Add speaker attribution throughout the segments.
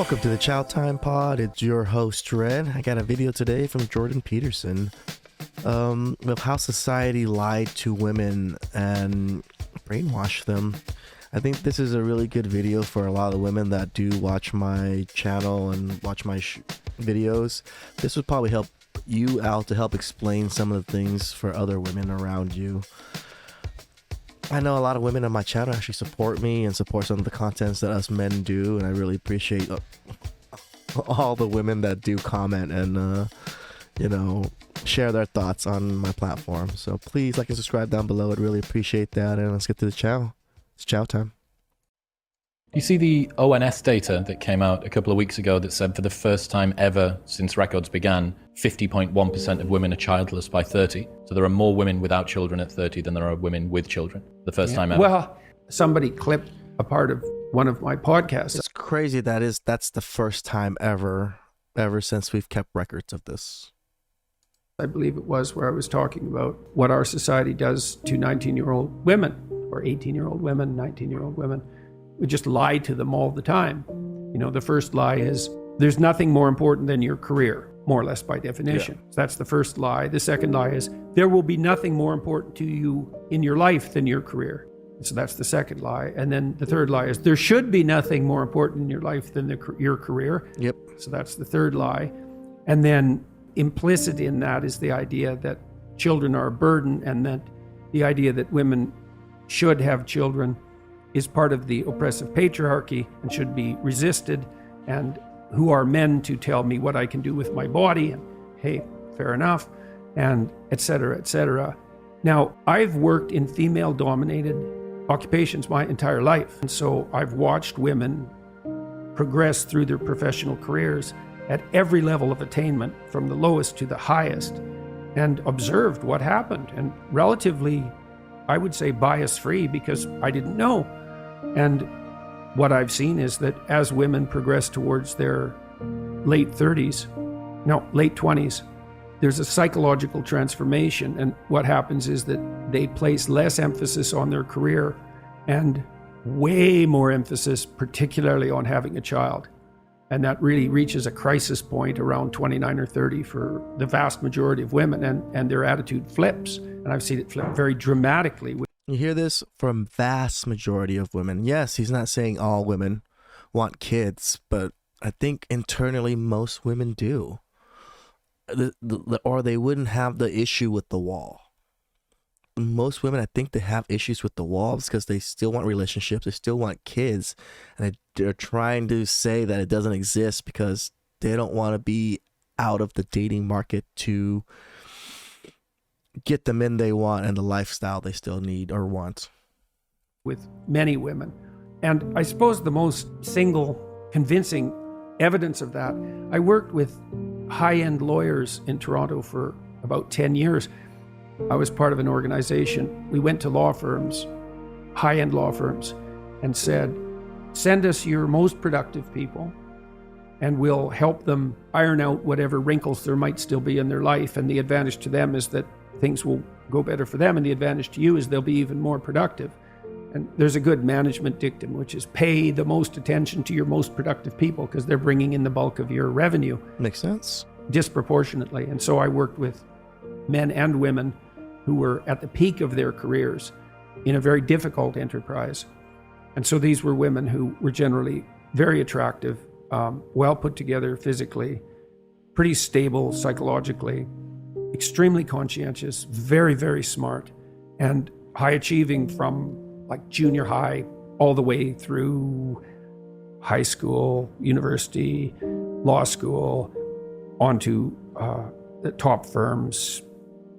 Speaker 1: Welcome to the Chow Time Pod. It's your host, Red. I got a video today from Jordan Peterson of how society lied to women and brainwashed them. I think this is a really good video for a lot of women that do watch my channel and watch my videos. This would probably help you out to help explain some of the things for other women around you. I know a lot of women on my channel actually support me and support some of the contents that us men do, and I really appreciate all the women that do comment and share their thoughts on my platform. So please like and subscribe down below. I'd really appreciate that, and let's get to the chow. It's chow time.
Speaker 2: You see the ONS data that came out a couple of weeks ago that said for the first time ever since records began, 50.1% of women are childless by 30. So there are more women without children at 30 than there are women with children. The first time ever.
Speaker 3: Well, somebody clipped a part of one of my podcasts.
Speaker 1: It's crazy that's the first time ever since we've kept records of this.
Speaker 3: I believe it was where I was talking about what our society does to 19-year-old women or 18-year-old women, 19-year-old women. We just lie to them all the time. You know, the first lie is there's nothing more important than your career, more or less by definition. Yeah. So that's the first lie. The second lie is there will be nothing more important to you in your life than your career. So that's the second lie. And then the third lie is there should be nothing more important in your life than your career.
Speaker 1: Yep.
Speaker 3: So that's the third lie. And then implicit in that is the idea that children are a burden, and that the idea that women should have children is part of the oppressive patriarchy and should be resisted, and who are men to tell me what I can do with my body, and hey, fair enough, and et cetera, et cetera. Now, I've worked in female-dominated occupations my entire life, and so I've watched women progress through their professional careers at every level of attainment, from the lowest to the highest, and observed what happened, and relatively, I would say, bias-free, because I didn't know. And what I've seen is that as women progress towards their late 20s, there's a psychological transformation. And what happens is that they place less emphasis on their career and way more emphasis, particularly on having a child. And that really reaches a crisis point around 29 or 30 for the vast majority of women, and their attitude flips. And I've seen it flip very dramatically.
Speaker 1: You hear this from vast majority of women. Yes, he's not saying all women want kids, but I think internally most women do. Or they wouldn't have the issue with the wall. Most women, I think they have issues with the walls because they still want relationships, they still want kids, and they're trying to say that it doesn't exist because they don't want to be out of the dating market to get the men they want and the lifestyle they still need or want.
Speaker 3: With many women. And I suppose the most single convincing evidence of that, I worked with high-end lawyers in Toronto for about 10 years. I was part of an organization. We went to law firms, high-end law firms, and said, send us your most productive people, and we'll help them iron out whatever wrinkles there might still be in their life. And the advantage to them is that things will go better for them, and the advantage to you is they'll be even more productive. And there's a good management dictum, which is pay the most attention to your most productive people because they're bringing in the bulk of your revenue.
Speaker 1: Makes sense.
Speaker 3: Disproportionately. And so I worked with men and women who were at the peak of their careers in a very difficult enterprise. And so these were women who were generally very attractive, well put together physically, pretty stable psychologically, extremely conscientious, very, very smart, and high achieving from like junior high all the way through high school, university, law school, onto the top firms,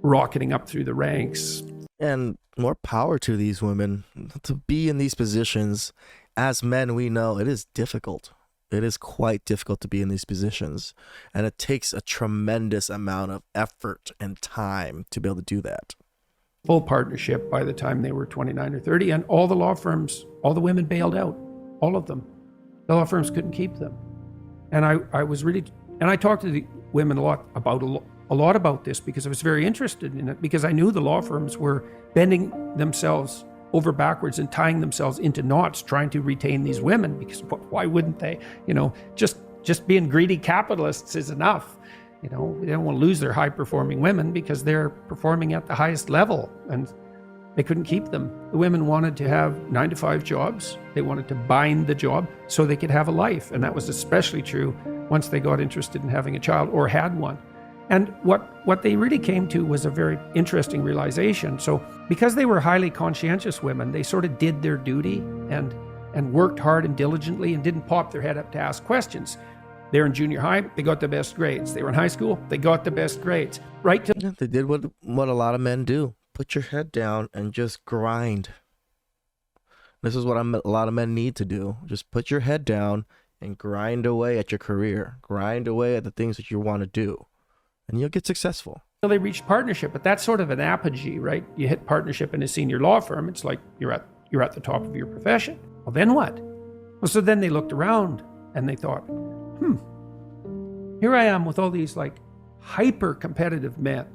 Speaker 3: rocketing up through the ranks.
Speaker 1: And more power to these women. To be in these positions, as men, we know it is difficult. It is quite difficult to be in these positions, and it takes a tremendous amount of effort and time to be able to do that.
Speaker 3: Full partnership by the time they were 29 or 30, and all the law firms, all the women bailed out, all of them. The law firms couldn't keep them. And I was really, and I talked to the women a lot about this because I was very interested in it, because I knew the law firms were bending themselves over backwards and tying themselves into knots trying to retain these women, because why wouldn't they? Just being greedy capitalists is enough. They don't want to lose their high-performing women because they're performing at the highest level, and they couldn't keep them. The women wanted to have 9-to-5 jobs. They wanted to bind the job so they could have a life, and that was especially true once they got interested in having a child or had one. And what they really came to was a very interesting realization. So because they were highly conscientious women, they sort of did their duty and worked hard and diligently and didn't pop their head up to ask questions. They were in junior high, they got the best grades. They were in high school, they got the best grades. Right to
Speaker 1: Yeah, they did what a lot of men do. Put your head down and just grind. This is what a lot of men need to do. Just put your head down and grind away at your career. Grind away at the things that you want to do. And you'll get successful.
Speaker 3: So they reached partnership, but that's sort of an apogee, right? You hit partnership in a senior law firm, it's like you're at the top of your profession. Well, then what? Well, so then they looked around and they thought, here I am with all these like hyper-competitive men,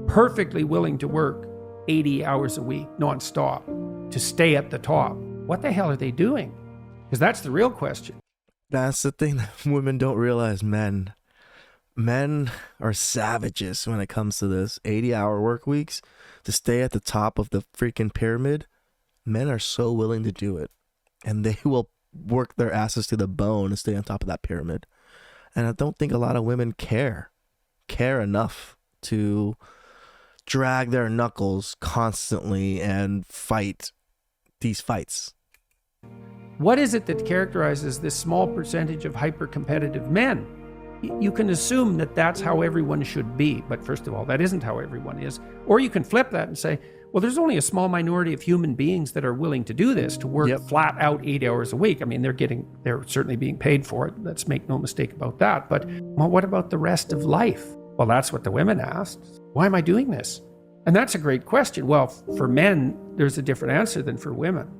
Speaker 3: perfectly willing to work 80 hours a week nonstop to stay at the top. What the hell are they doing? Because that's the real question.
Speaker 1: That's the thing that women don't realize, men. Men are savages when it comes to this. 80-hour work weeks to stay at the top of the freaking pyramid. Men are so willing to do it. And they will work their asses to the bone to stay on top of that pyramid. And I don't think a lot of women care enough to drag their knuckles constantly and fight these fights.
Speaker 3: What is it that characterizes this small percentage of hyper-competitive men? You can assume that that's how everyone should be, but first of all, that isn't how everyone is. Or you can flip that and say, well, there's only a small minority of human beings that are willing to do this, to work flat out 8 hours a week. I mean, they're certainly being paid for it. Let's make no mistake about that. But well, what about the rest of life? Well, that's what the women asked. Why am I doing this? And that's a great question. Well, for men, there's a different answer than for women.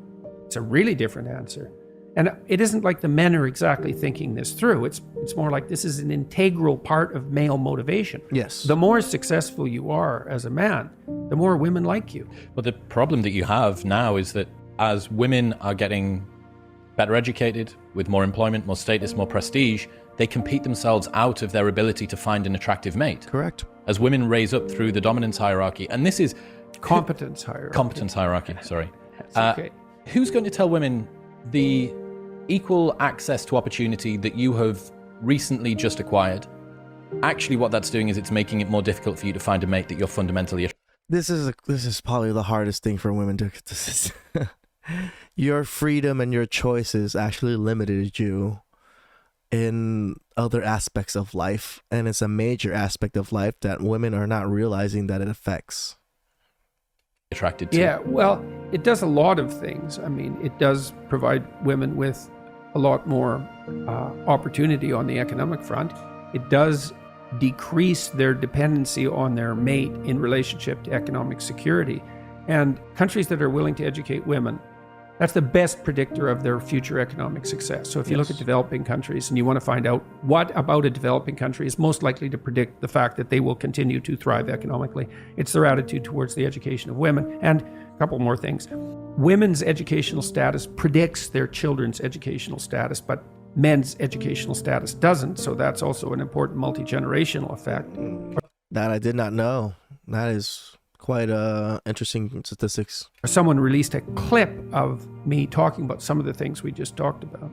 Speaker 3: It's a really different answer. And it isn't like the men are exactly thinking this through. It's more like this is an integral part of male motivation.
Speaker 1: Yes.
Speaker 3: The more successful you are as a man, the more women like you.
Speaker 2: But the problem that you have now is that as women are getting better educated, with more employment, more status, more prestige, they compete themselves out of their ability to find an attractive mate.
Speaker 1: Correct.
Speaker 2: As women raise up through the dominance hierarchy, and this is...
Speaker 3: Competence hierarchy,
Speaker 2: sorry.
Speaker 3: That's okay.
Speaker 2: Who's going to tell women the equal access to opportunity that you have recently just acquired? Actually, what that's doing is it's making it more difficult for you to find a mate that you're fundamentally attracted to.
Speaker 1: This is probably the hardest thing for women to your freedom and your choices actually limited you in other aspects of life, and it's a major aspect of life that women are not realizing that it affects.
Speaker 2: Attracted to.
Speaker 3: Yeah, well, it does a lot of things. I mean, it does provide women with a lot more opportunity on the economic front. It does decrease their dependency on their mate in relationship to economic security. And countries that are willing to educate women, that's the best predictor of their future economic success. So if you look at developing countries and you want to find out what about a developing country is most likely to predict the fact that they will continue to thrive economically, it's their attitude towards the education of women. And a couple more things. Women's educational status predicts their children's educational status, but men's educational status doesn't. So that's also an important multi-generational effect.
Speaker 1: That I did not know. That is quite interesting statistics.
Speaker 3: Someone released a clip of me talking about some of the things we just talked about.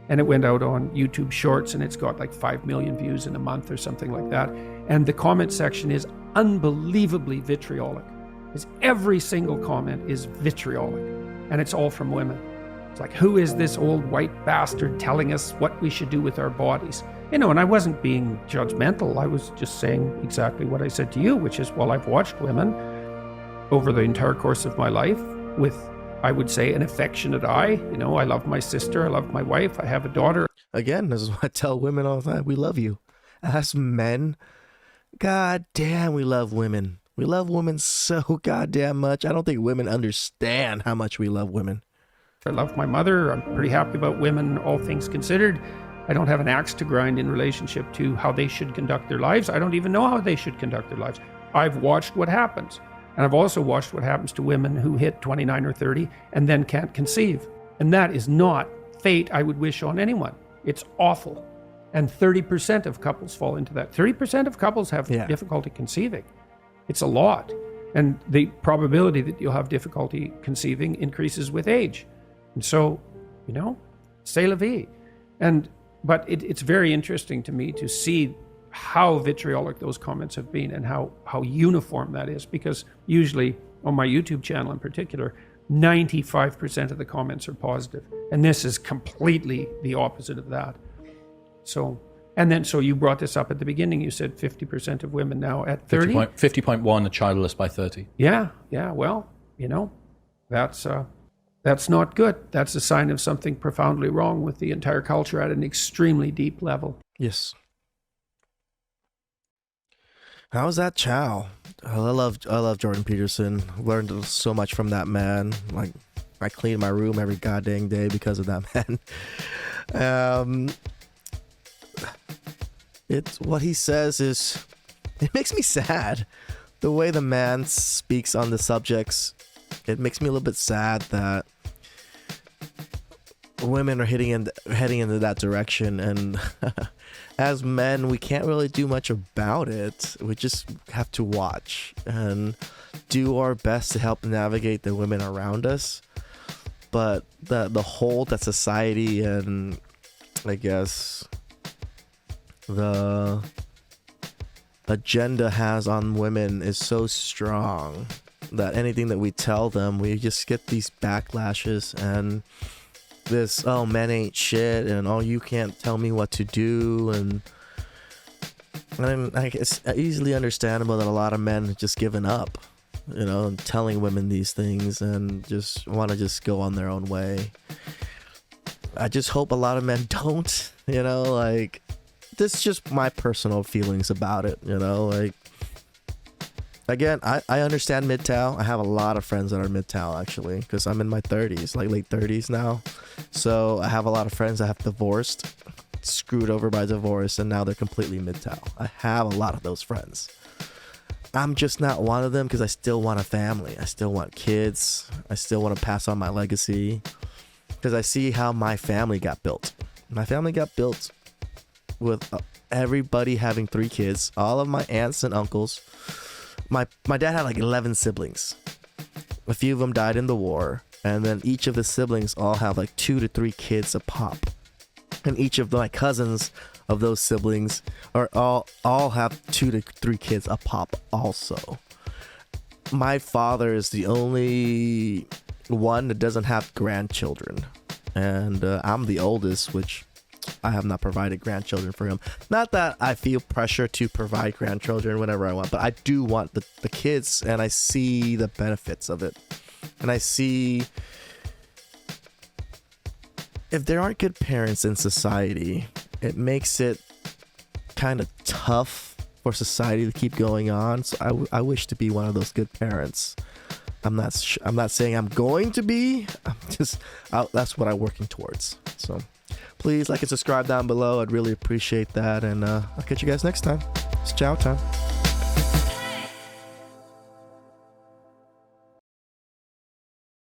Speaker 3: And it went out on YouTube Shorts, and it's got like 5 million views in a month or something like that. And the comment section is unbelievably vitriolic. Because every single comment is vitriolic. And it's all from women. It's like, who is this old white bastard telling us what we should do with our bodies? And I wasn't being judgmental. I was just saying exactly what I said to you, which is, well, I've watched women over the entire course of my life with, I would say, an affectionate eye. I love my sister. I love my wife. I have a daughter.
Speaker 1: Again, this is what I tell women all the time. We love you. As men, god damn, we love women. We love women so goddamn much. I don't think women understand how much we love women.
Speaker 3: I love my mother. I'm pretty happy about women, all things considered. I don't have an axe to grind in relationship to how they should conduct their lives. I don't even know how they should conduct their lives. I've watched what happens. And I've also watched what happens to women who hit 29 or 30 and then can't conceive. And that is not fate I would wish on anyone. It's awful. And 30% of couples fall into that. 30% of couples have difficulty conceiving. It's a lot. And the probability that you'll have difficulty conceiving increases with age. And so, c'est la vie. But it's very interesting to me to see how vitriolic those comments have been and how uniform that is, because usually on my YouTube channel in particular, 95% of the comments are positive. And this is completely the opposite of that. So you brought this up at the beginning. You said 50% of women now at 30.
Speaker 2: 50.1 are childless by 30.
Speaker 3: Yeah. Well, that's not good. That's a sign of something profoundly wrong with the entire culture at an extremely deep level.
Speaker 1: Yes. How was that chow? I love Jordan Peterson. Learned so much from that man. Like, I clean my room every goddamn day because of that man. It's what he says is, it makes me sad. The way the man speaks on the subjects, it makes me a little bit sad that women are heading into that direction, and as men, we can't really do much about it. We just have to watch and do our best to help navigate the women around us. But the hold that society and, I guess, the agenda has on women is so strong that anything that we tell them, we just get these backlashes and this, oh, men ain't shit, and oh, you can't tell me what to do. And it's easily understandable that a lot of men have just given up, and telling women these things and just want to just go on their own way. I just hope a lot of men don't, this is just my personal feelings about it, Again, I understand MGTOW. I have a lot of friends that are MGTOW, actually, because I'm in my 30s, like late 30s now. So I have a lot of friends that have divorced, screwed over by divorce, and now they're completely MGTOW. I have a lot of those friends. I'm just not one of them because I still want a family. I still want kids. I still want to pass on my legacy because I see how my family got built. My family got built with everybody having 3 kids, all of my aunts and uncles. My dad had like 11 siblings. A few of them died in the war, and then each of the siblings all have like 2 to 3 kids a pop. And each of my cousins of those siblings are all have 2 to 3 kids a pop also. My father is the only one that doesn't have grandchildren, and I'm the oldest, which I have not provided grandchildren for him. Not that I feel pressure to provide grandchildren whenever I want, but I do want the kids, and I see the benefits of it. And I see if there aren't good parents in society, it makes it kind of tough for society to keep going on. So I wish to be one of those good parents. I'm not saying I'm going to be. That's what I'm working towards. So please like and subscribe down below. I'd really appreciate that. And I'll catch you guys next time. It's chow time.